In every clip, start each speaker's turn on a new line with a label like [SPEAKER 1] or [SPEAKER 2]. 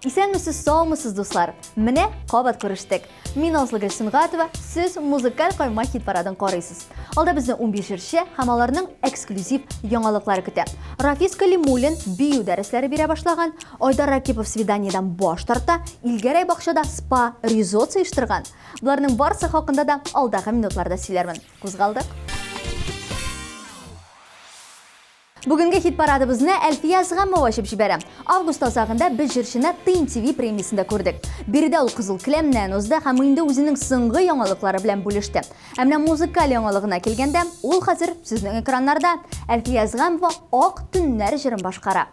[SPEAKER 1] Исәнмесез, саумысыз, дуслар. Менә кабат күрештек. Мин Азлыгөл Сөнгатова, сез музыкаль кайма хит парадын карыйсыз. Алда безне 15-ші һәм аларның эксклюзив яңалыклары көтә. Рафис Калимуллин бию дәресләре бирә башлаган, Айдар Ракипов свиданиядән баш тарта, Илгәрәй бакчада спа ризот оештырган. Буларның барысы хакында да алдагы минутларда сөйләрмен. Кузгалдык. Бүгінгі хит парадыбызны Әлфия Зғамова ашып жібәрі. Август азағында біз жыршыны Тыйын ТВ премиясында көрдік. Берді ол қызыл кілемнен ұзды, һәм инде өзінің сыңғы яңалыклары белән бүлеште. Әмнә музыкаль яңалыгына келгәндә, ул хәзер сезнең экраннарда. Әлфия Зғамова ак төннәр җырын башкара.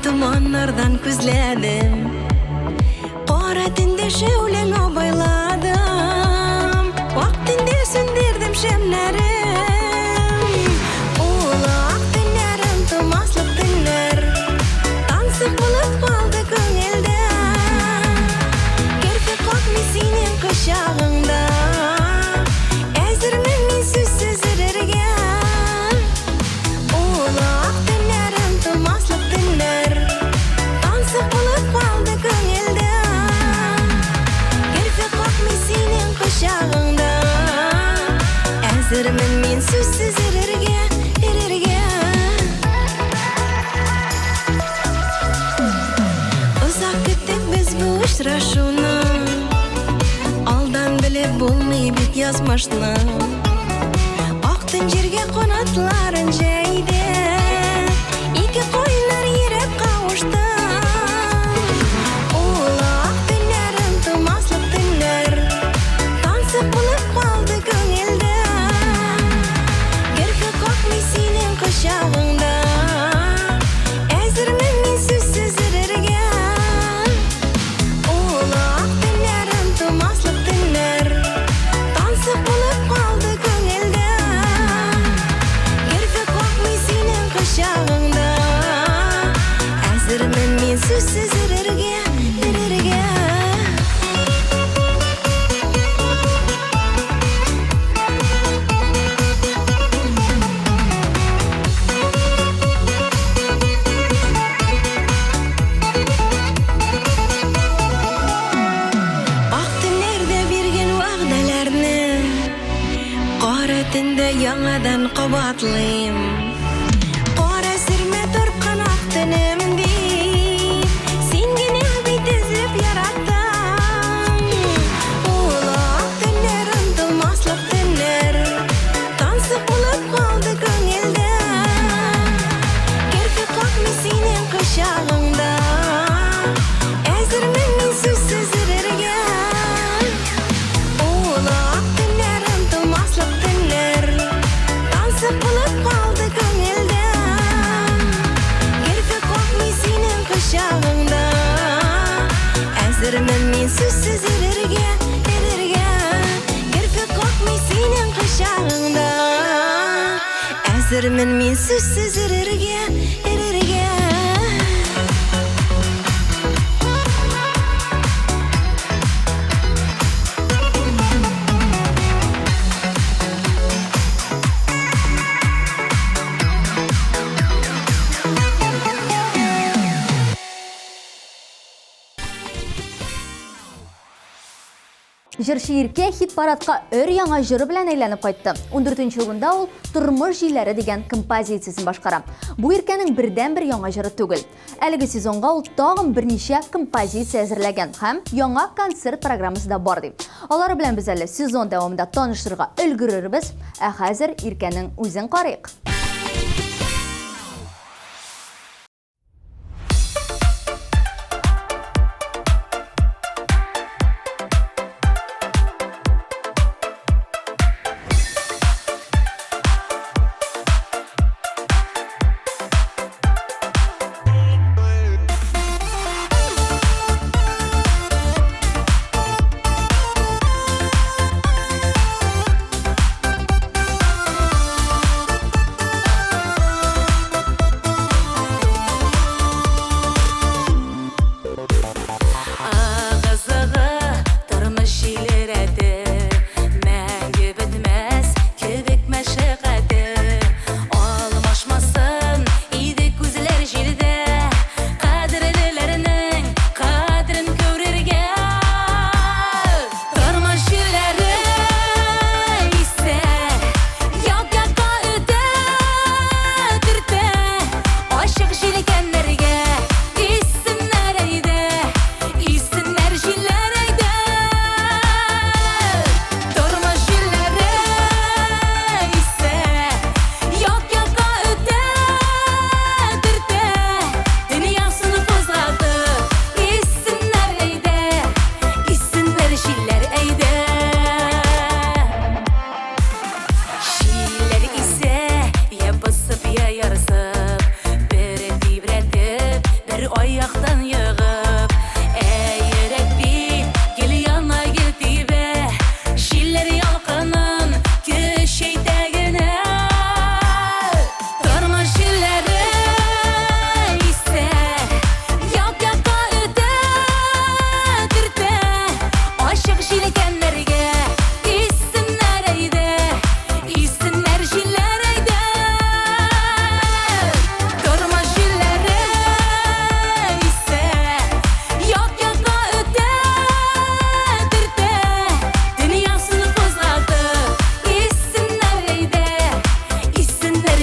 [SPEAKER 2] Tumanlardan күзләдем, кара төндә шәүләң абайладым, ак төндә сүндердем шәмнәрем. Ул ак төннәрем тумаслык төннәр, тансык булып калды күңелдә. Керфек какмый синең кочагыңда, әзермен мин сүзсез йөрергә. Ул ак төннәрем тумаслык төннәр, әзермен мин сүзсез йөрергә. Узак көттек без бу очрашуны, алдан белеп булмый бит язмышны. Ак төн җиргә канатларын җәйде, ике койнар йөрәк кавышты. Ул ак төннәрем тумаслык төннәр, тансык булып калды күңелдә. Керфек какмый синең кочагыңда, әзермен мин сүзсез йөрергә. Ул ак төннәрем тумаслык төннәр, тансык булып калды күңелдә. Керфек какмый синең кочагыңда, әзермен мин сүзсез йөрергә. Төндә яңадан кабатлыйм, кара сөрмә торкан ак төнем дип, син генә бит эзләп яраттың. Ул ак төннәрем тумаслык төннәр, тансык булып калды күңелдә. Керфек какмый синең кочагыңда, әзермен мин сүзсез йөрергә. Ул ак төннәрем тумаслык төннәр, тансык булып калды күңелдә. Керфек какмый синең кочагыңда, әзермен мин сүзсез йөрергә. Керфек какмый синең кочагыңда, әзермен мин сүзсез йөрергә.
[SPEAKER 1] Җырчы Иркә хит парадка өр яңа җыры белән әйләнеп кайтты. 14нче урында ул Тормыш җилләре дигән композициясен башкара. Бу Иркәнең бердән-бер яңа җыры түгел. Әлеге сезонга ул тагын берничә композиция әзерләгән һәм яңа концерт программасы да бар ди. Алары белән без әле сезон дәвамында танышырга өлгерербез, ә хәзер Иркәнең үзен карыйк.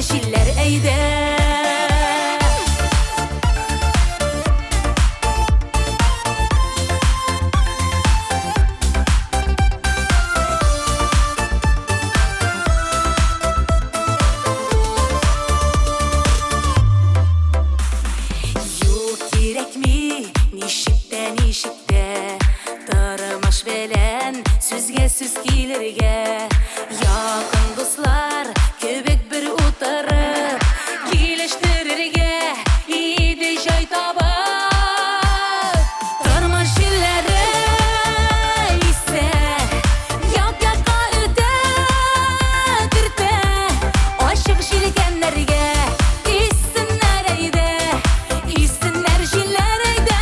[SPEAKER 2] исемле шиллер әйдә. Нишиктә Тарымаш белән сүзгә сүз килергә. Якын дуслар көбек бер утырып килештерергә иде җай табып. Тормыш җилләре исә як-якка үтә төртә. Ашык җилкәннәргә исеннәр әйдә, исеннәр җилләр әйдә.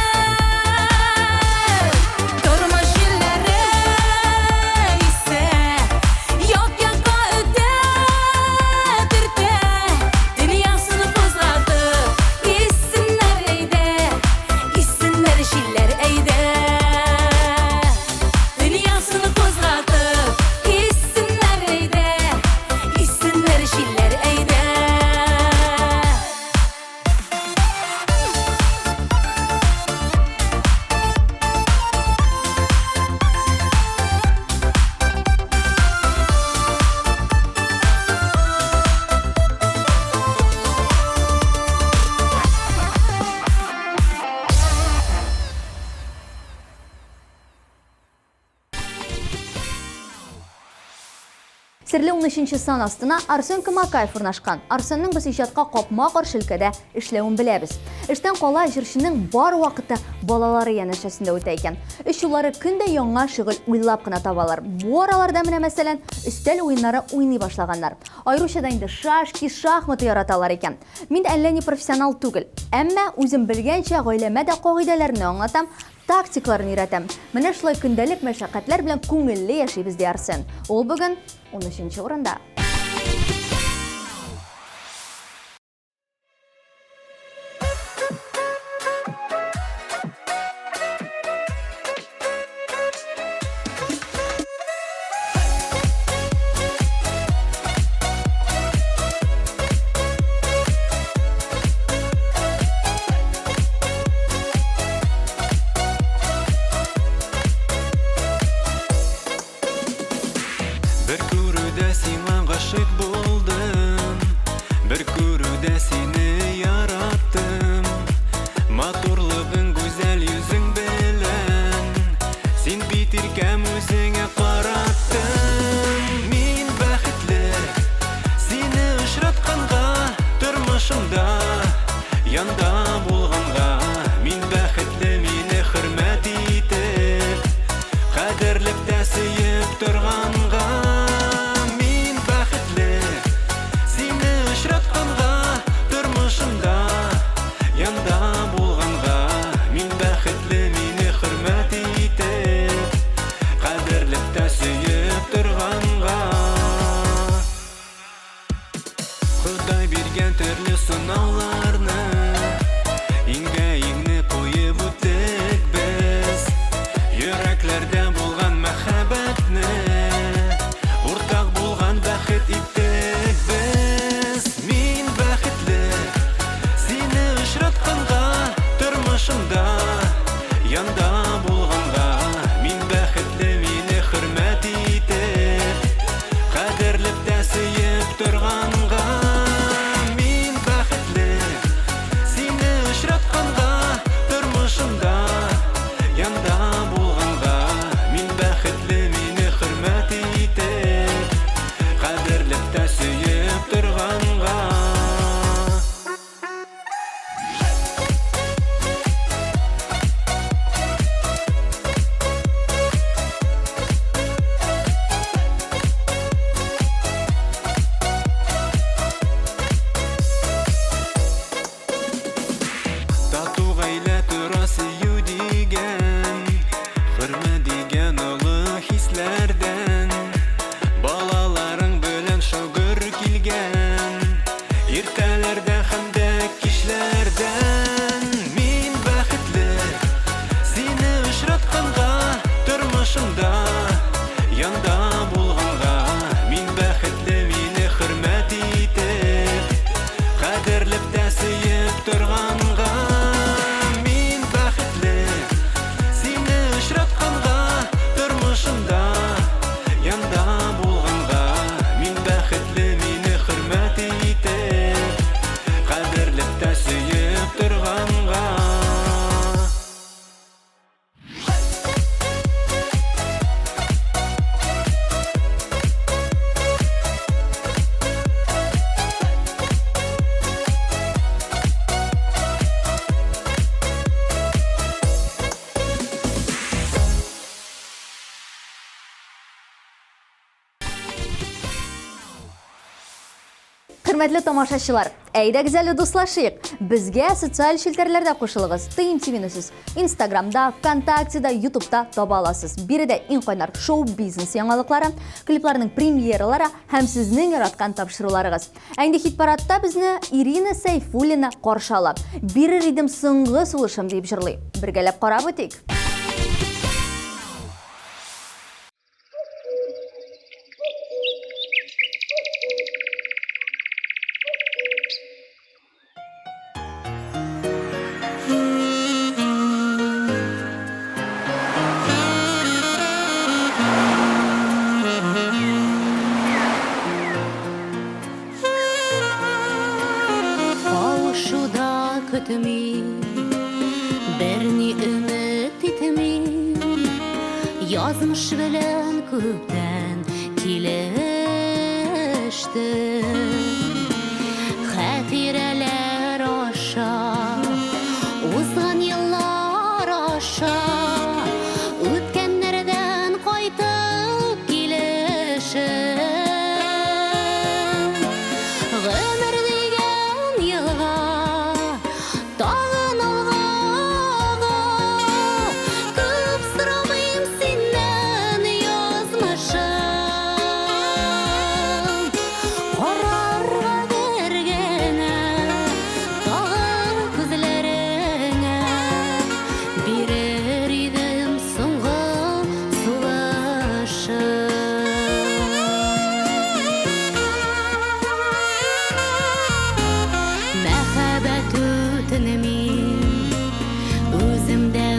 [SPEAKER 1] Серле 13-нче сан астына Арсен Камакаев урнашкан. Арсенның без иҗатка капма-каршы өлкәдә эшләвен беләбез. Эштән кала җырчының бар вакыты балалары янәшәсендә үтә икән. Эш юллары көндә яңа шөгыль уйлап кына табалар. Бу араларда менә мәсәлән, өстәл уеннары уйный башлаганнар. Айруча да инде шашки, шахматы яраталар икән. Мин әллә ни профессионал түгел, әмма үзем белгәнчә гаиләмә дә кагыйдәләрне аңлатам. Тактикларын өйрәтәм. Менә шулай көндәлек мәшәкатьләр белән күңелле яшибез ди Арсен. Ул бүген 13-нче урында.
[SPEAKER 3] Бер күрүдә сиңа гашык булдым, бер күрүдә сине яраттым. Матурлыгың гүзәл йөзең белән, син бит иркәм үзеңә караттың. Мин бәхетле сине очратканга, тормышымда янда булганга. Мин бәхетле мине хөрмәт итеп, кадерлеп тә сөеп торганга. Ходай биргән төрле сынауларны иңгә-иңне куеп үттек без. Йөрәкләрдә булган мәхәббәтне уртак булган бәхет иттек без. Мин бәхетле сине очратканга, тормышымда янда булганга. Мин бәхетле мине хөрмәт итеп, кадерлеп тә сөеп торганга. Янда булганга, мин бәхетле мине хөрмәт итеп,
[SPEAKER 1] Хөрмәтле тамашачылар, әйдәгез әле дуслашыйк. Безгә социаль челтәрләрдә кушылыгыз. Тыйм ТВ-ны сез Инстаграмда, ВКонтактеда, Ютубта таба аласыз. Биредә иң кайнар шоу-бизнес яңалыклары, клипларның премьералары һәм сезнең яраткан тапшыруларыгыз. Әнде хит-парадта безне Ирина Сайфуллина каршы ала. Бирер идем соңгы сулышым дип җырлый. Бергәләп карап үтик.
[SPEAKER 2] Кавышуда көтмим, берни өмет итмим, язмыш белән күптән килештем. Хәтирәләр аша, узган еллар аша, үткәннәрдән кайтып килешем. Гомер дигән елга тагын алга, күп сорамыйм синнән язмышым. Карарга бергәнә тагын күзләреңә, бирер идем соңгы сулышым. Мәхәббәт үтенмим, үземдә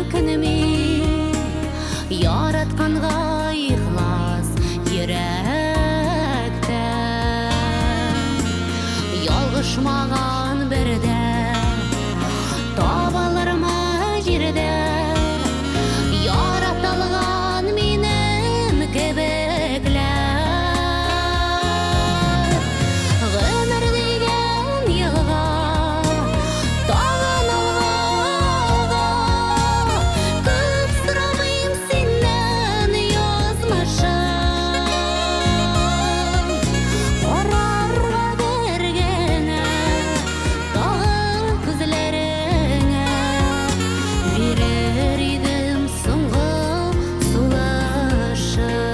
[SPEAKER 2] үкенмим, яратканга ихлас йөрәктән. Ялгышмаган бердә табалырмы җирдә, яратылган минем кебекләр. Гомер дигән елга тагын алга, күп сорамыйм синнән язмышым. Карарга бергәнә тагын күзләреңә, бирер идем соңгы сулышым.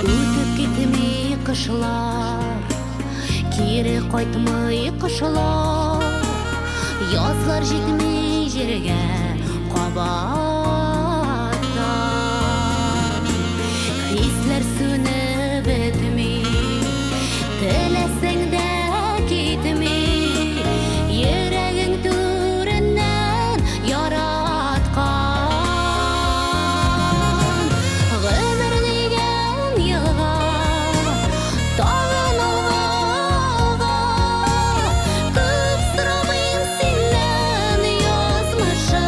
[SPEAKER 2] Үтеп китмей кышлар, кире кайтмый кышлар, язлар җитмей җиргә кабаттан. Хисләр сүнеп бетми, теләсәң дә китми, йөрәгең түреннән яраткан. Гомер дигән елга тагын алга, күп сорамыйм синнән язмышым.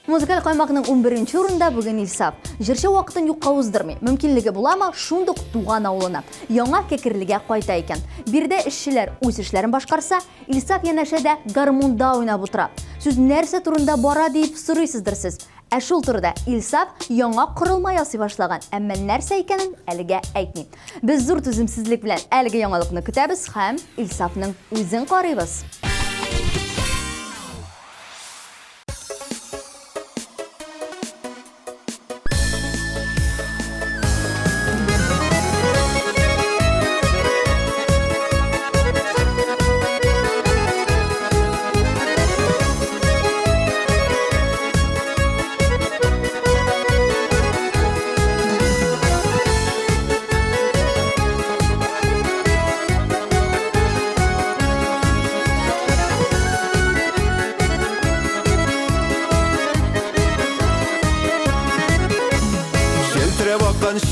[SPEAKER 1] Музыкаль каймакның 11-нче урында бүген Илсап. Җырчы вакытын юкка уздырмый. Мөмкинлеге буламы шундук туган авылына, яңа Кәкерлегә кайта икән. Бирдә эшчеләр үз эшләрен башкарса, Илсап янәшәдә гармунда уйнап утыра. Сүз нәрсә турында бара дип сорыйсыздыр сез. Ә шул турыда Илсап яңа корылма ясый башлаган, әмма нәрсә икәнен әлегә әйтми. Без зур түземсезлек белән әлеге яңалыкны көтәбез һәм Илсапның үзен карыйбыз.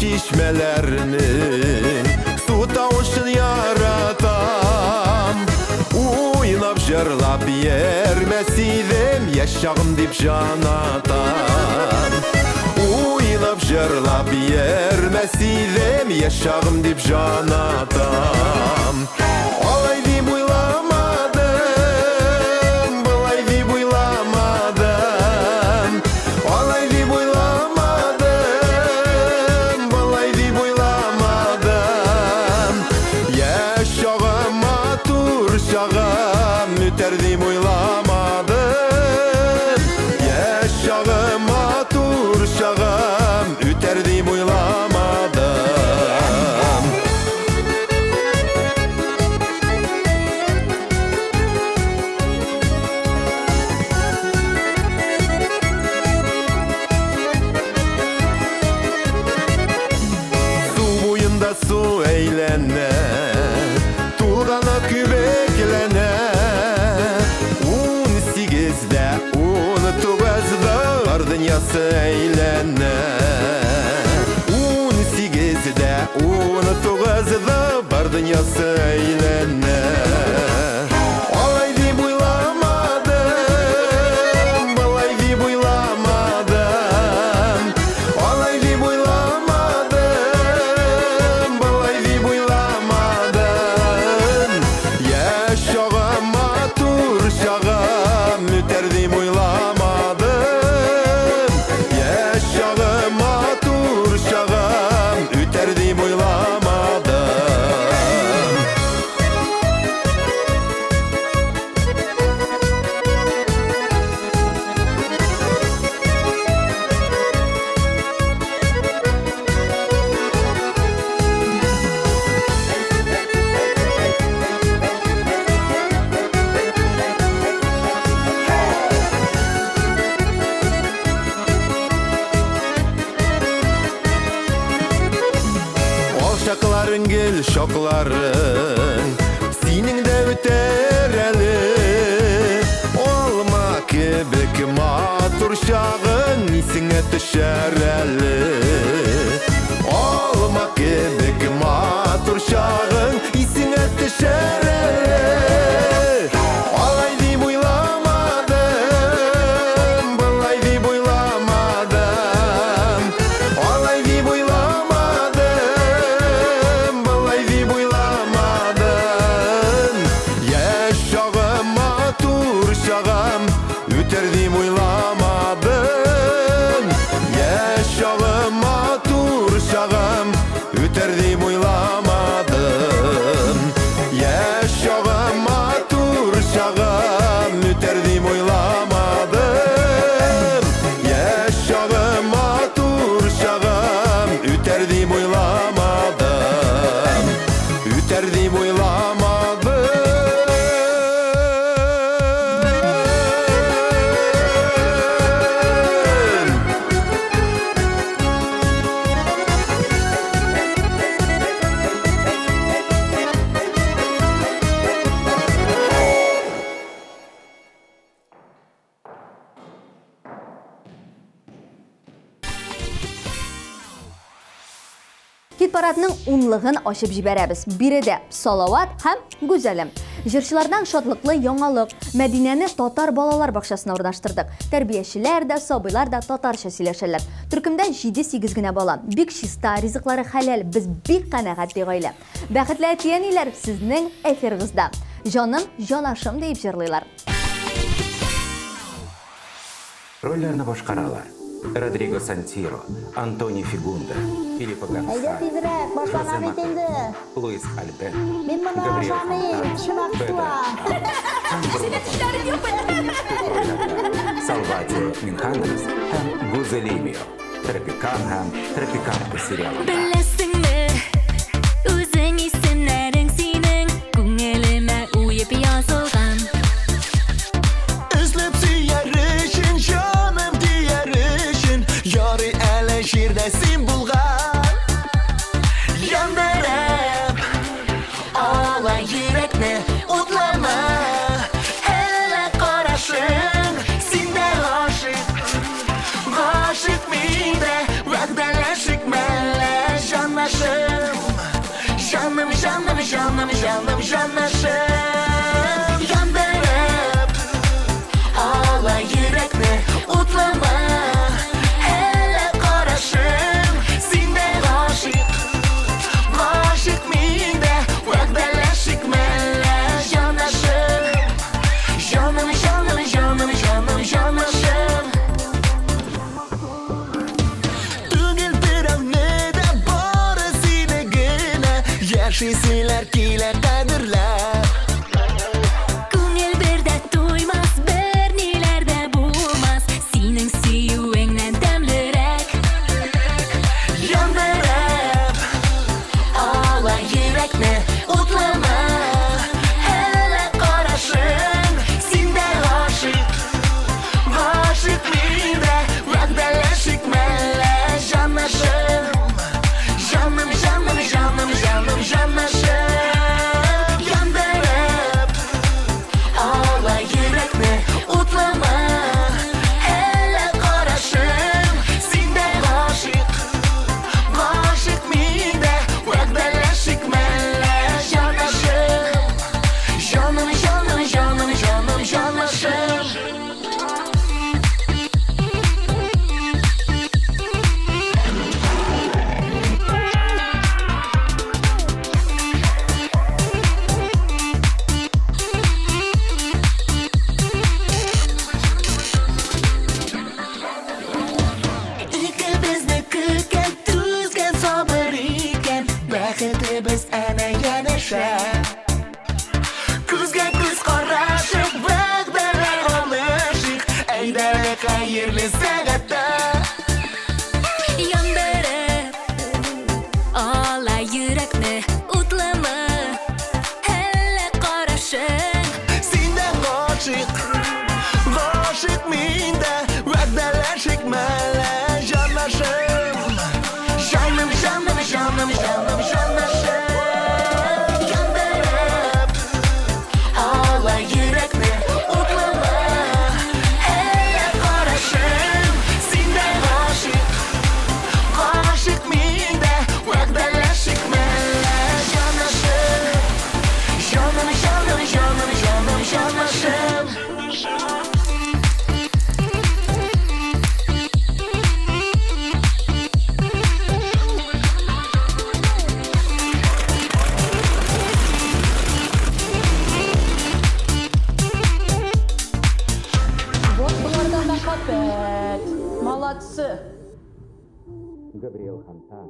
[SPEAKER 4] Şişmelerinin su tavuşun yaratam Uynap jırlap yermesiydim yaşağım dip janatam Uynap jırlap yermesiydim yaşağım dip janatam Olay dip uylamadım, bulay dip uylamadım Olay dip Üterdim uylamadım Yaşağım atur şağım Üterdim uylamadım Su boyunda su eğlene Tulgana kübeklene Dünyası eğlene 18'de 19'da bar dünyası eğlene Olay dip uylamadım, bulay dip uylamadım Olay dip uylamadım, bulay dip uylamadım Yaşağım atur şağım üterdim uylamadım Şakların gel şokların Senin de üter eli Olma kebek matur şağın Nisine düşer eli Olma kebek matur şağın Nisine düşer eli Olay dip uylamadım Bulay dip uylamadım Olay dip Üterdim uylamadım Yaşağım atur şağım Üterdim uylamadım Yaşağım atur şağım Üterdim uylamadım Yaşağım atur şağım Üterdim uylamadım Üterdim uylamadım
[SPEAKER 1] Хит парадның унлыгын ачып җибәрәбез. Биредә Салават һәм Гүзәлем. Җырчылардан шатлыклы яңалык. Мәдинәне татар балалар бакчасына урнаштырдык. Тәрбиячеләр дә, сабыйлар да татарча сөйләшәләр. Төркемдә 7-8 генә бала. Бик чиста, ризыклары хәләл. Без бик канәгать ди гаилә. Бәхетле әтиәниләр сезнең эфиргызда. Җаным, җанашым дип җырлыйлар.
[SPEAKER 5] Рольләрне башкаралар. Родриго Сантиро, Антони Фигунда, Филиппо
[SPEAKER 6] Әйдә
[SPEAKER 5] Гонсалес,
[SPEAKER 6] тизрәк, башлана бит инде.
[SPEAKER 5] Луис Альбен,
[SPEAKER 6] Мин моны
[SPEAKER 5] Габриэль
[SPEAKER 6] ашамыйм,
[SPEAKER 5] Фонтан,
[SPEAKER 6] тешем
[SPEAKER 5] Педро Салвадо Минхандрес һәм Гузелимио. Тропикан һәм Тропиканка сериалында.
[SPEAKER 2] Беләсеңме, үзең исемнәрең синең, күңелемә уеп язылган.
[SPEAKER 4] Özlep siyerişin, canım diyerişin Yarı ele şirdesin bulgar
[SPEAKER 2] Yandırıp, ağla yürekne, utlama. Hele karışın, sinde aşık.
[SPEAKER 4] Aşık miyde, vəqdələşik mənlə Canlaşım, canım, canım, canım, canım, canlaşım
[SPEAKER 2] Yandırıp, ağla yürekne, utlama. Hele karışın, sinde aşık.
[SPEAKER 4] Aşık miyde, vəqdələşik mənlə Canlaşım, canım, canım, canım, canım, canlaşım Tügül piramide barısıyla güne Yaşısılar kilerdedirler
[SPEAKER 2] Күңел бердә туймас, берниләрдә булмас. Синең сөюеңнән тәмлерәк.
[SPEAKER 4] Yandırıp,
[SPEAKER 2] Ağla yürekне, utlama. Hele karışın,
[SPEAKER 4] sinde aşık Aşık miyde, vəqdələşik mənlə Canlaşım, canım, canım, canım, canım, canlaşım Yandırıp,
[SPEAKER 2] ağla yürekne, utlama. Hele karışın,
[SPEAKER 4] sinde aşık Aşık miyde, vəqdələşik mənlə Canlaşım, canım, canım, canım, canım, canlaşım İkimizni küken, tüzgen, sabır iken Bәхетле biz әнә янәшә Күзгә күз карашып, вәгъдәләр алышык Әйдәле хәерле сәгатьтә
[SPEAKER 2] yandırıp, ağla yürekne, utlama. Hele karışın,
[SPEAKER 4] Синдә гашык, гашык миндә Вәгъдәләшик мәлә җанлашым Җаным, җаным, җаным, җаным, җанлашым Яндырып,
[SPEAKER 2] ağla yürekne, utlama.
[SPEAKER 4] Hele karışım Синдә гашык, гашык миндә Вәгъдәләшик мәлә җанлашым Җаным, җаным, җаным, җаным, җанлашым
[SPEAKER 7] Вот бұлардан да қапет. Молодцы.
[SPEAKER 5] Габриэль Фонтан,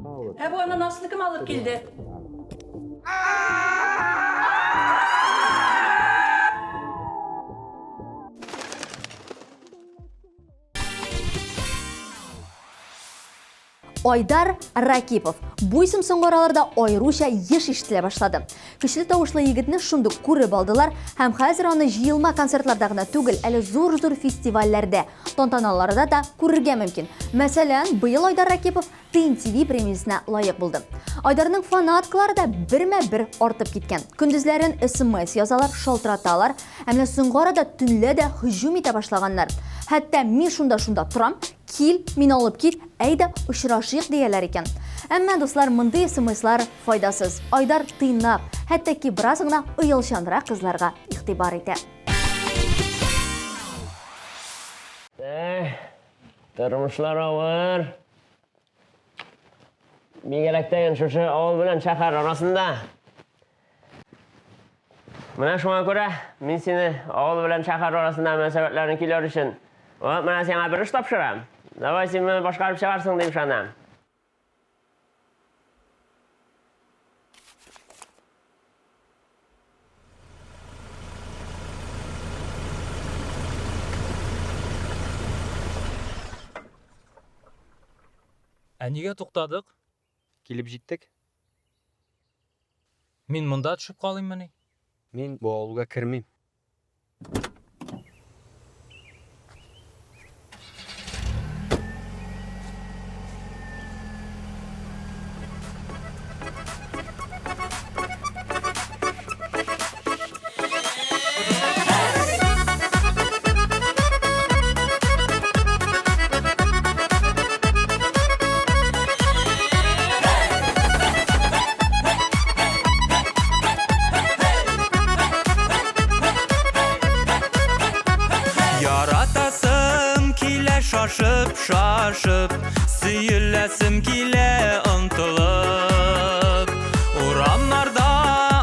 [SPEAKER 5] Пауло
[SPEAKER 7] Bu ananasını kim alıp geldi?
[SPEAKER 1] Айдар Ракипов. Бу исем соңгы араларда айрыша еш ишетелә башлады. Көчле тавышлы егетне шундый күреп алдылар һәм хәзер аны җыелма концертларда гына түгел, әле зур-зур фестивальләрдә, тантаналарда да күрергә мөмкин. Мәсәлән, быел Айдар Ракипов ТНТ премиясенә лаек булды. Айдарның фанаткалары да бермә-бер артып киткән. Көндезләрен SMS язалар, шалтыраталар, әмма соңгы арада төнлә дә һөҗүм итә башлаганнар. Хәтта мин шунда торам, кил, мин алып кит, әйдә очрашыйк дияләр икән. Әмма дуслар, мондый SMS-лар файдасыз. Айдар тыйнак Хәттәки бераз гына уелчанрак кызларга игътибар итә.
[SPEAKER 8] Tırmışlar ağır. Bir gerekten şu oğul bilen şehir arasında. Mana şuna göre men seni oğul bilen şehir arasında münasebetlerini kilyor için. Mana sana bir iş tapşıram. Davay sen beni boshqarib chiqarsin deb ishonam.
[SPEAKER 9] Nega to'xtadik?
[SPEAKER 10] Kelib jetdik.
[SPEAKER 9] Men munda tushib qolaymanmi?
[SPEAKER 10] Men bu ovulga kirmayman.
[SPEAKER 3] Yaratasım kile şaşıp Sıyılasım kile ıntılıp Uranlarda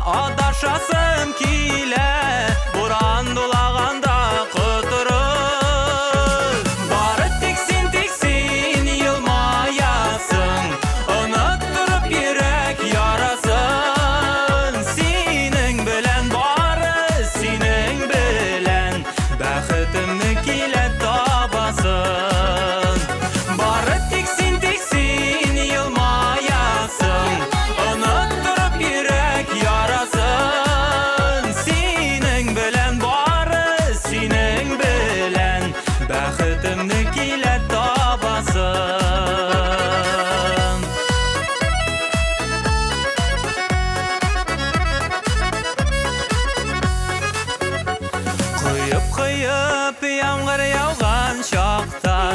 [SPEAKER 3] adaşasım kile Buran dolağanda kıtırıp Barı tiksin yılmayasın Unutturup yürek yarasın Senin bilen barı senin bilen Bəxtimni kile tabasın Barı tiksin yılmayasın Unutturup yürek yarasın Senin bilen barı senin bilen Bəxtimni kile tabasın Kıyıp yağmur yağgan şaqta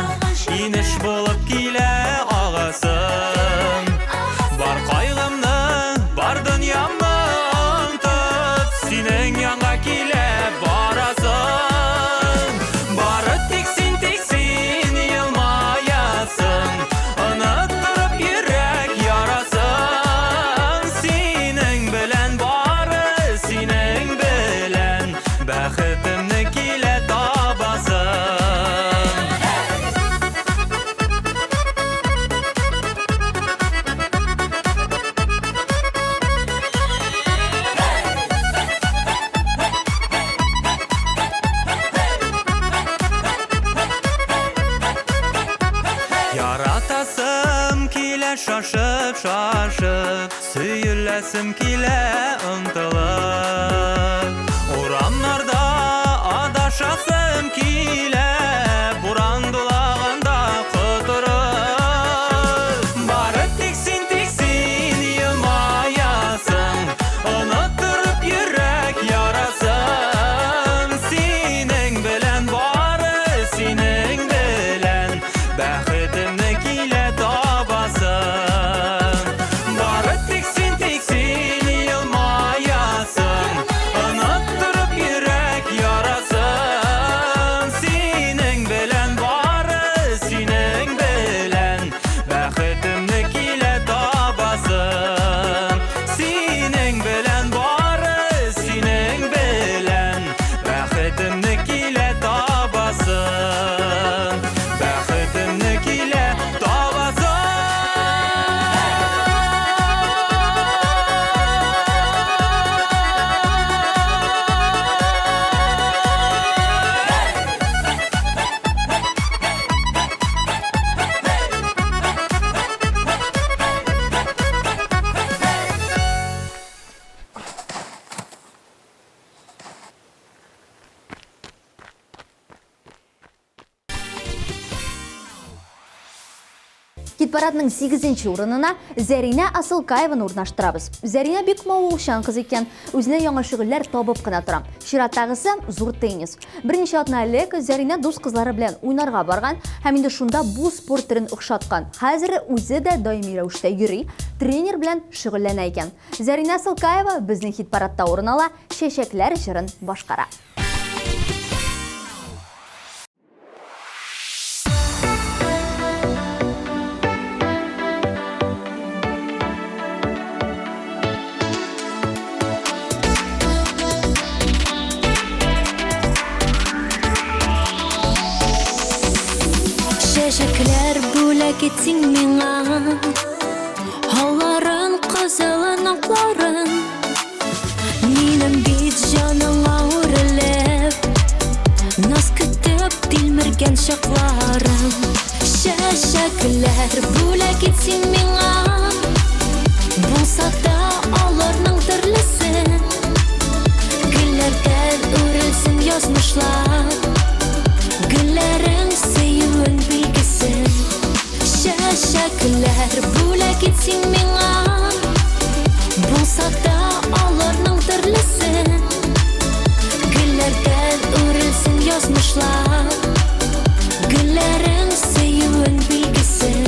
[SPEAKER 3] İniş bulup kile ağasın Bar kaygımны, bar dünyamı unutup Senin yanğa kile barasın Barı tiksin yılmayasın Unutturup yürek yarasın Senin bilen barı senin bilen Bəxtimni kile tabasın Yaratasım kile şaşıp Sıyılasım kile ıntılıp Uranlarda adaşasım kile Buran dolağında kıtırıp Barı tiksin yılmayasın Unutturup yürek yarasın Senin bilen barı senin bilen Bəxtimni kile tabasın Barı tiksin yılmayasın Unutturup yürek yarasın
[SPEAKER 1] Хит парадының 8-нче урынына Зарина Асылкаеваны урнаштырабыз. Зарина бик мавыгучан кыз икән, үзенә яңа шөгыльләр табып кына тора. Чираттагысы зур теннис. Берничә атна элек Зарина дус кызлары белән уйнарга барган һәм инде шунда бу спорт түрен охшаткан. Хәзер үзе дә даими рәвештә йөри, тренер белән шөгыльләнә икән. Зарина Асылкаева безнең хит парадта урын ала, чәчәкләр җырын башкара.
[SPEAKER 2] Чәчәкләр бүләк итсин миңа, һауларын, кызылын, акларын. Минем бит җаныңа үрелеп, наз көтеп тилмергән чакларым. Чәчәкләр бүләк итсин миңа, булса да аларның төрлесе. Гөлләрдән үрелсен язмышлар, гөлләрең сөюен билгесен. Чәчәкләр бүләк итсин миңа, булса да аларның төрлесе. Гөлләрдән үрелсен язмышлар, гөлләрең сөюен билгесен.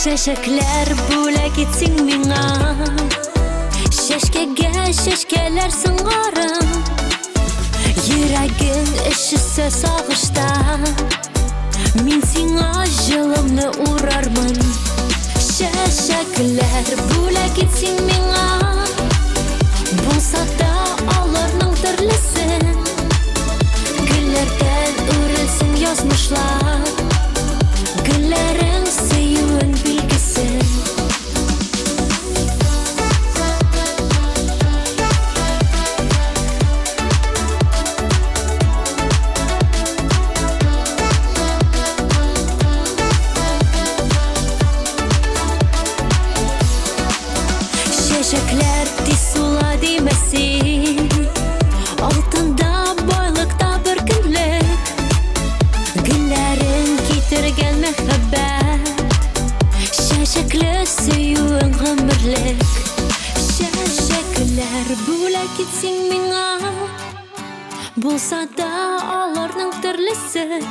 [SPEAKER 2] Чәчәкләр бүләк итсин миңа, чәчкәгә чәчкәләр сыңарым. Йөрәгең эчесе сагышта, мин сиңа җылымны урармын. Чәчәкләр бүләк итсин миңа, булса да аларның төрлесе. Гөлләрдән үрелсен язмышлар, гөлләрең сөюен билгесен. Чәчәкләр тиз сула димәсин, алтында байлыкта бер көнлек. Гөлләрең китергән мәхәббәт, чәчәкле сөюең гомерлек. Чәчәкләр бүләк итсин миңа, булса да аларның төрлесе.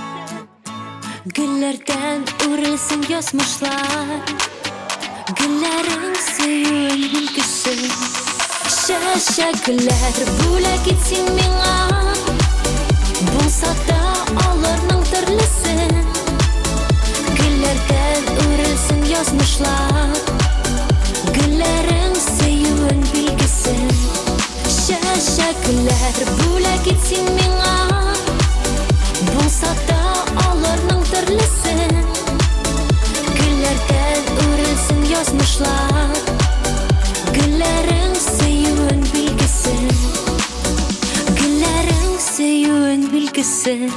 [SPEAKER 2] Гөлләрдән үрелсен язмышлар, гөлләрең сөюен билгесен. Чәчәкләр бүләк итсин миңа, булса да аларның төрлесе. Гөлләрдән үрелсен язмышлар, гөлләрең сөюен билгесен. Чәчәкләр бүләк итсин миңа, булса да аларның төрлесе. Гөлләрдән үрелсен язмышлар, гөлләрең сөюен билгесен. Гөлләрең сөюен билгесен.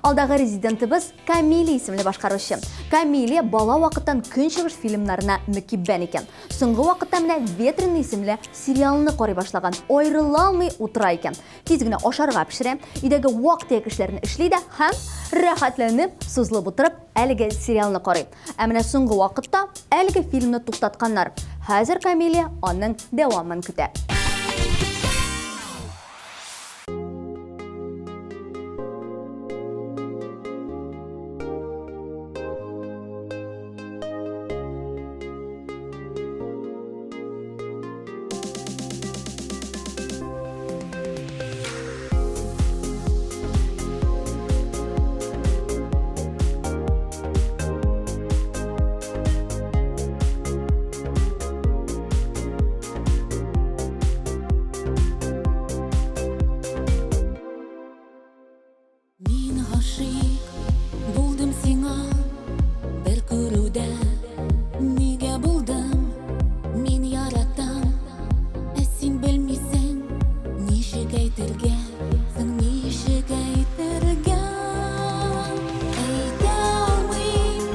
[SPEAKER 1] Алдагы резидентыбыз Камилия исемле башкаручы. Камилия бала вакыттан Көнчыгыш фильмнарына мөкиббән икән. Соңгы вакытта менә Ветреный исемле сериалны карый башлаган. Аерыла алмый утыра икән. Тиз генә ашарга пешерә, идәге вак-төяк эшләрне эшли дә һәм рәхәтләнеп, сузылып утырып, әлеге сериалны карый. Ә менә соңгы вакытта әлеге фильмны туктатканнар. Хәзер Камилия аның дәвамын көтә.
[SPEAKER 2] Гашик булдым сиңа бер күрүдә. Нигә булдым мин яратам, ә син белмисең ничек әйтергә, соң ничек әйтергә. Әйтә алмыйм,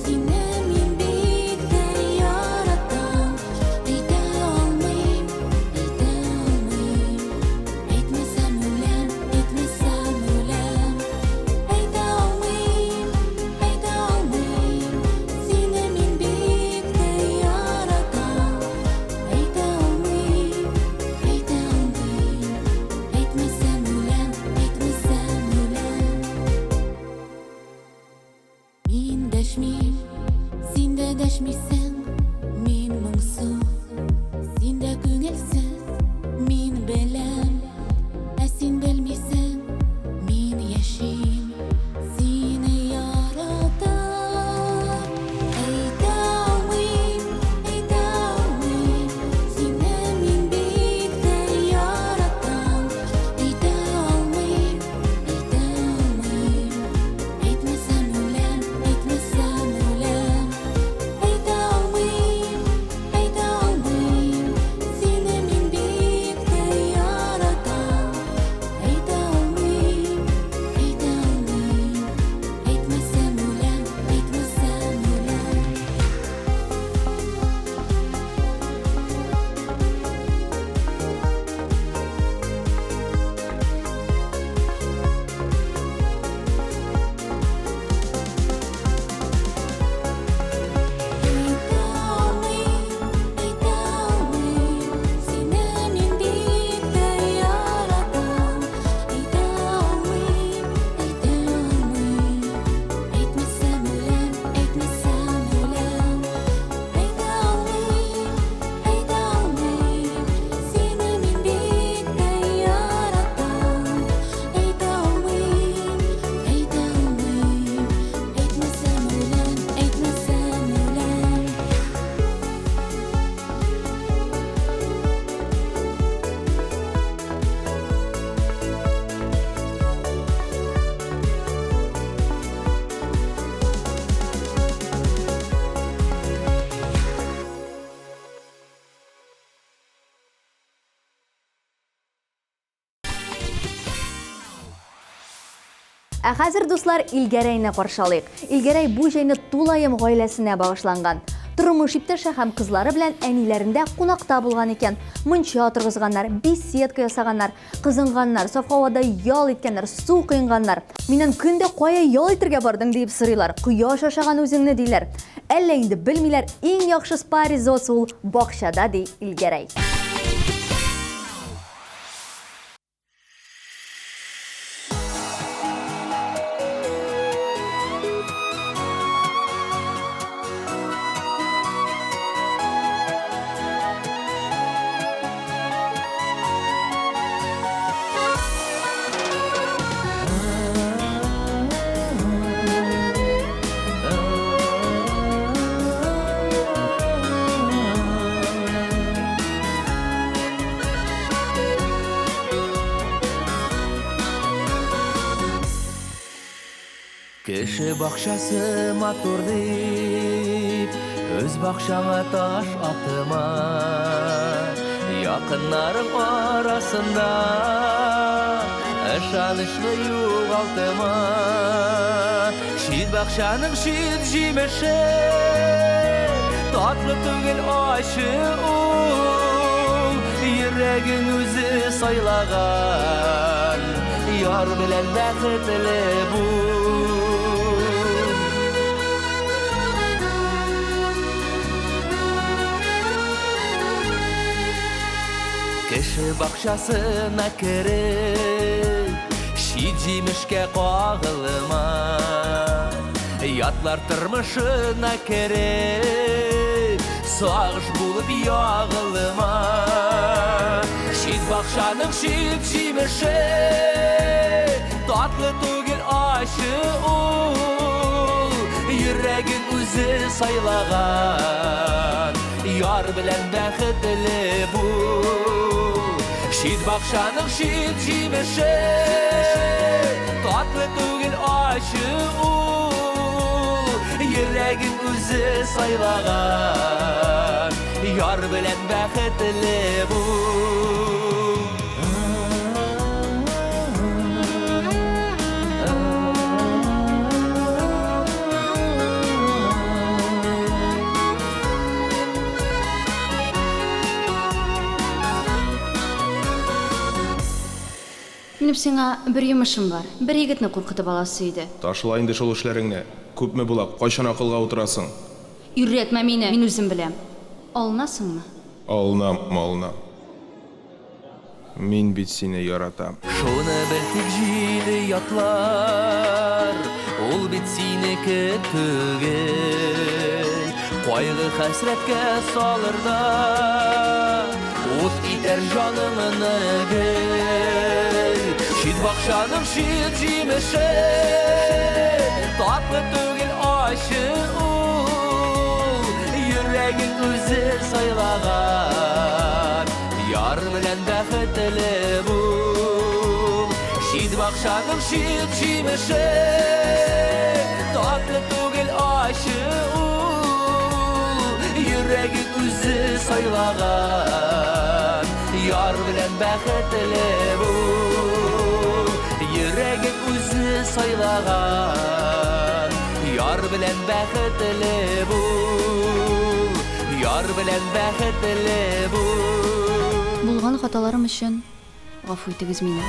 [SPEAKER 2] сине мин бик тә яратам. Әйтә алмыйм, әйтмәсәм үләм, әйтмәсәм үләм. Әйтә алмыйм, сине мин бик тә яратам. Әйтә алмыйм, әйтмәсәм үләм, әйтмәсәм үләм. Мин дәшмим, син дә дәшмисең, мин моңсу, син дә күңелсез, мин беләм, ә син белмисең, мин яшим, сине яратам. Әйтә алмыйм, сине мин бик тә яратам. Әйтә алмыйм, әйтмәсәм үләм, әйтмәсәм үләм. Әйтә алмыйм, сине мин бик тә яратам. Әйтә алмыйм, әйтмәсәм үләм, әйтмәсәм үләм. Әйтә алмыйм, сине мин бик тә яратам. Әйтә алмыйм, әйтмәсәм үләм, әйтмәсәм үләм. Әйтә алмыйм, сине мин бик тә яратам. Әйтә алмыйм, әйтмәсәм үләм, әйтмәсәм үләм.
[SPEAKER 1] Ә хәзер дуслар Илгәрәйне каршылыйк. Илгәрәй бу җәйне тулаем гаиләсенә багышланган. Тормыш иптәше һәм кызлары белән әниләрендә кунакта булган икән. Мунча торгызганнар, беседка ясаганнар, кызынганнар, саф һавада ял иткәннәр, су кыйнганнар. Миннән көндә кая ял итәргә бардың дип сорыйлар. Кояш ашаган үзеңне диләр. Әллә инде белмиләр, иң яхшы спа ризосы ул бакчада ди Илгәрәй.
[SPEAKER 3] Кеше бакчасы матур дип, өз бакчаңа таш атыма. Якыннарың арасында ышанычлы югалтыма. Шит бакчаның шит җимеше, татлы түгел ачы ул. Йөрәгең үзе сайлаган, яр белән бәхетле бул. Кеше бакчасына кереп, шит җимешкә кагылма. Ятлар тормышына кереп, сагыш булып ягылма. Шит бакчаның шит җимеше, татлы түгел ачы ул. Йөрәгең үзе сайлаган, яр белән бәхетле бул. Шит бакчаның шит җимеше, Tatlı tugil aşığı Yüreğin özü saylagan Yar bilen bəxtli bu
[SPEAKER 7] Минем сиңа бер йомышым бар. Бер егетне куркытып аласы иде.
[SPEAKER 11] Ташла инде шул эшләреңне. Күпме була? Кайчан акылга утырасың?
[SPEAKER 7] Үррәтмә мине, мин үзем беләм. Алнасыңмы?
[SPEAKER 11] Алнам. Мин бит сине яратам.
[SPEAKER 3] Шуны белтик җиде ятлар Ул бит синеке түгел Кайгы хәсрәткә салырда Ут итәр җаныңны гел Шит бакчаның шит җимеше Татлы түгел ачы ул Йөрәгең үзе сайлаган Яр белән бәхетле бул Шит бакчаның шит җимеше Татлы түгел ачы ул Йөрәгең үзе сайлаган Яр белән бәхетле бул Йөрәгең үзе сайлаган Яр белән бәхетле бул Яр белән бәхетле бул
[SPEAKER 7] Булган хаталарым өчен гафу итегез мине.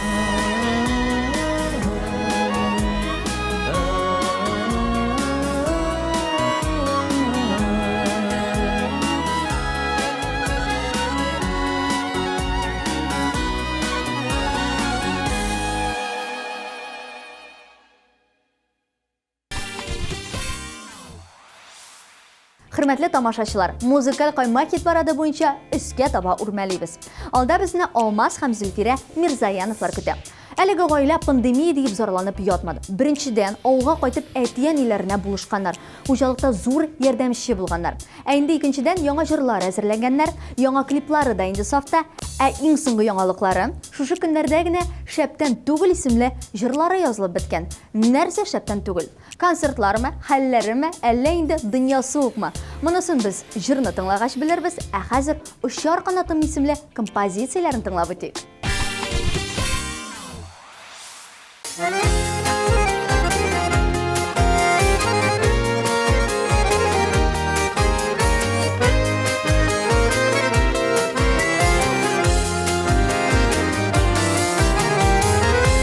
[SPEAKER 1] Хөрмәтле тамашачылар, музыкаль кайма хит парады буенча өскә таба үрмәлибез. Алда безне Алмаз һәм Зөлфирә Мирзаяновлар көтә. Әлеге гаилә пандемия дип зарланып ятмады. Беренчедән, авылга кайтып әтиян-ниләренә булышканнар, хуҗалыкта зур ярдәмче булганнар. Ә инде икенчедән яңа җырлар әзерләгәннәр, яңа клиплары да инде сафта. Ә иң соңгы яңалыклары шушы көннәрдә генә Шәптән түгел исемле җырлары язылып беткән. Нәрсә Шәптән түгел? Концертлармы, хәлләреме, әллә инде дөньясы укмы? Монысын без җырны тыңлагач белербез, ә хәзер Учар канатым исемле композицияләрен тыңлап үтик.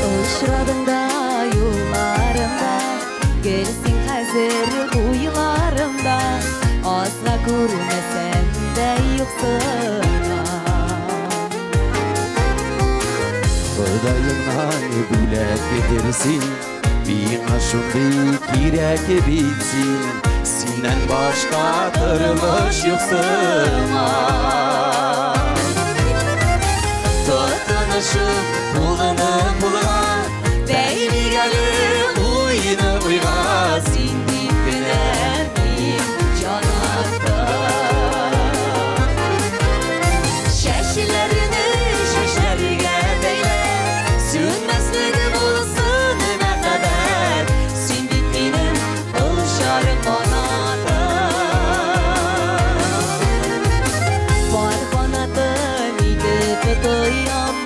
[SPEAKER 2] Очрадыңда юлларымда Келсең хәзер уйларымда Асла күрмәсәм дә юксына
[SPEAKER 3] Худайыңнан бүләк бетерсин Миңа шундый кирәк битсин Синнән башка тормыш юксына Тотынышып кулыны кулга Бәйлегәле уйны уйга Син дип беләм мин җанатта Чәчләрне чәчләргә бәйлә Сүнмәслеге булсын мәкадәр Син бит минем ылышарым канатым Бар канатым итеп тоям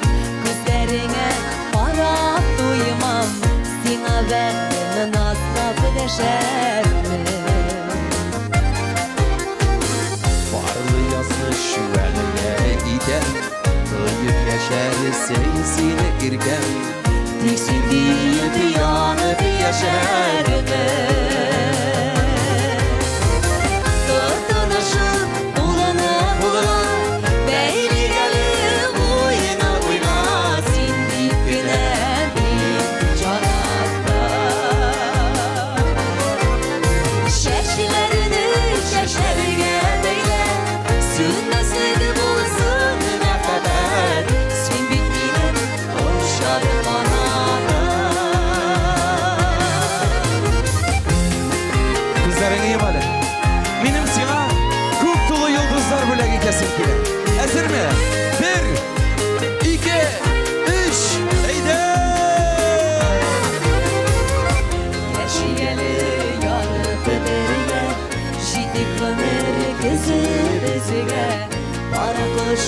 [SPEAKER 3] Күзләреңә карап туймам Сиңа бәхтемне назлап дәшәрмен Барлы язны шүвәлеңә итәм Тоеп яшәрсең сине иркәм Тик син диеп янып яшәрмен Тотынышып кулына кулга Бәйлегәле уйны уйга Син дип беләм мин җанатта Чәчләрне чәчләргә бәйлә Сүнмәслеге булсын мәкадәр Син бит минем ошар канатым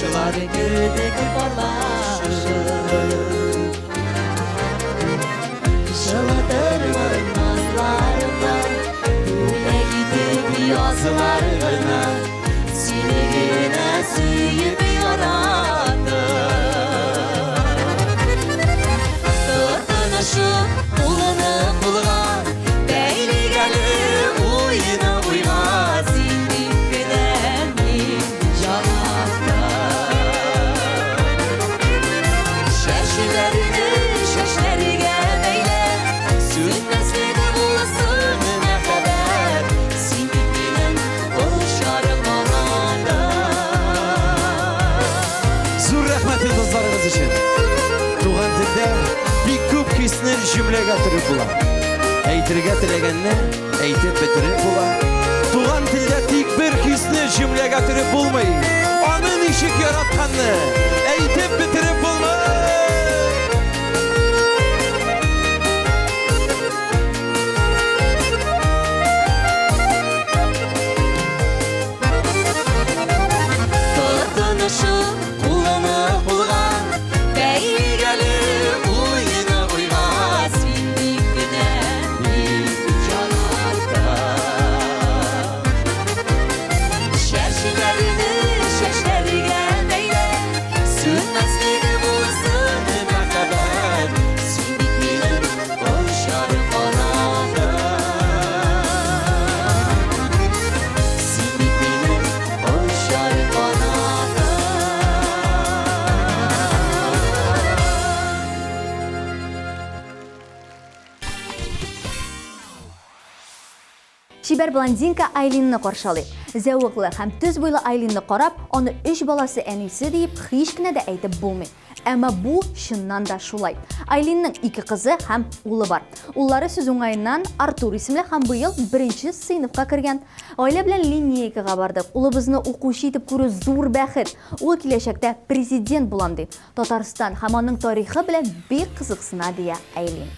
[SPEAKER 3] Şıları güdük barbaşı Şıladırmın nazlarına Güne gidip yazlarına Seni güne süyüp yarattı Tırtınışı kulunu kuluna Beyli gelir uyuna uyma Seni günenin yarattı Şeşlerini şeşleri gelmeyle Sünnesleri bulasın ne kadar Simikinin oluşarı bana
[SPEAKER 12] Zor rahmet yıldızlarınız için Tuğan dilde bir küp küsünün cümle getirip bulan Eytirge tilegenine eytip bitirip bulan Tuğan dilde tek bir küsünün cümle getirip bulmayın Onun işik yaratkanını eytip bitirip bulmayın
[SPEAKER 3] Tırtınışı kullanı bulgan Beyli gelir uyuna uyma Sindik günenin yarattı Şerşilerini şeşleri gelmeyle Sünmesleri bulasın ne kadar Sindik günenin oluşarı bana Sindik günenin oluşarı bana
[SPEAKER 1] Шибер блондинка Айлинны каршылый. Зәвыклы һәм төз буйлы Айлинны карап, аны 3 баласы әнисе дип һич кенә дә әйтеп булмый. Әмма бу чыннан да шулай. Айлинның 2 кызы һәм улы бар. Уллары сүз уңайыннан Артур исемле һәм быел 1-нче сыйныфка кергән. Аилә белән линейкага бардык. Улыбызны укучы итеп күрү зур бәхет. Ул киләчәктә президент булам дип. Татарстан һәм аның тарихы белән бик кызыксына дия Айлин.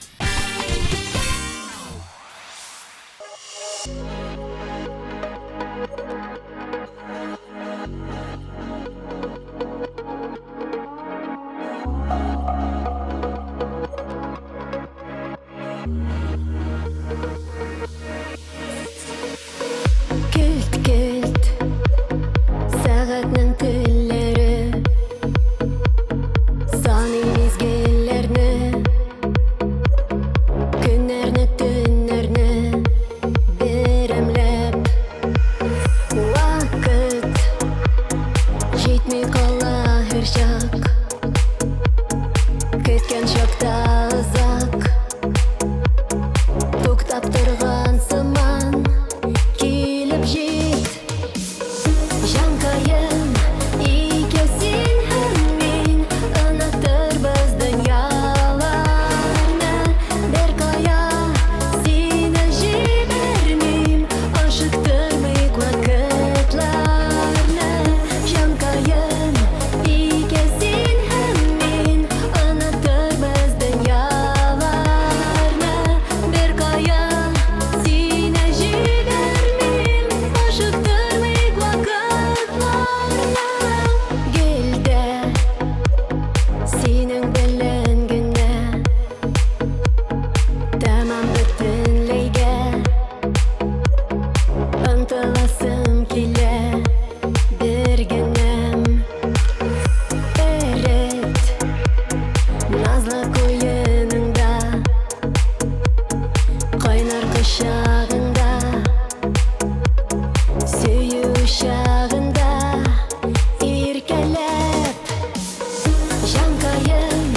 [SPEAKER 2] Көлт-көлт сәгатнең телләре Саны мизгелләрне Көннәрне төннәрне берәмләп Вакыт җитми кала һәр чак Көткән чакта озак Туктап торган сыман Килеп җит Җанкаем икәсин һәм мин Онытырбыз дөньяларны Беркая сине җибәрмим Ашыктырмыйк вакытларны Җанкаем икәсин һәм мин Онытырбыз дөньяларны Беркая сине җибәрмим Ашыктырмыйк вакытларны Гелдә синең белән генә Тәмам бөтенләйгә Ынтыласым килә бер генәм Эрет назлы куеныңда Кайнар кочагыңда Сөю чагында Иркәләп Җанкаем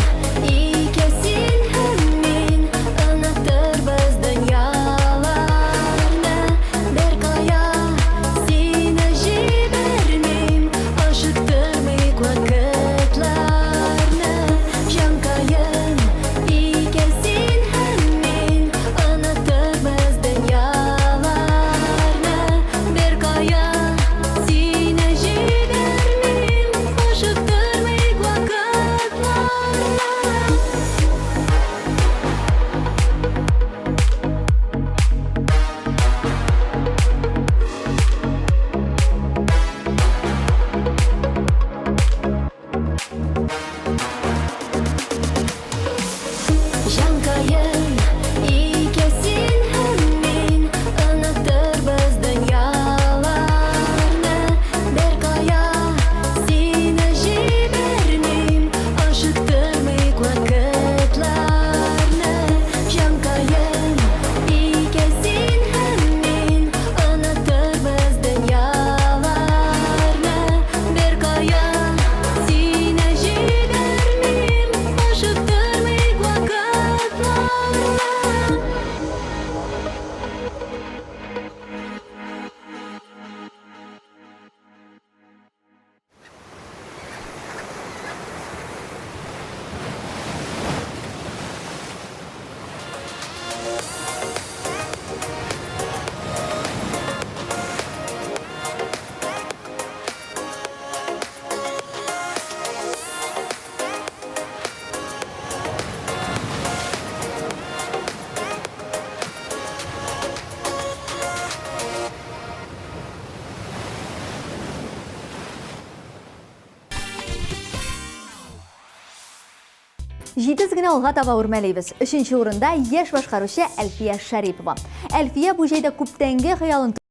[SPEAKER 1] Җитез генә алга таба үрмәлибез. 3нче урында яшь башкаручы Әлфия Шарипова. Әлфия бу җайда күптәнге хыялын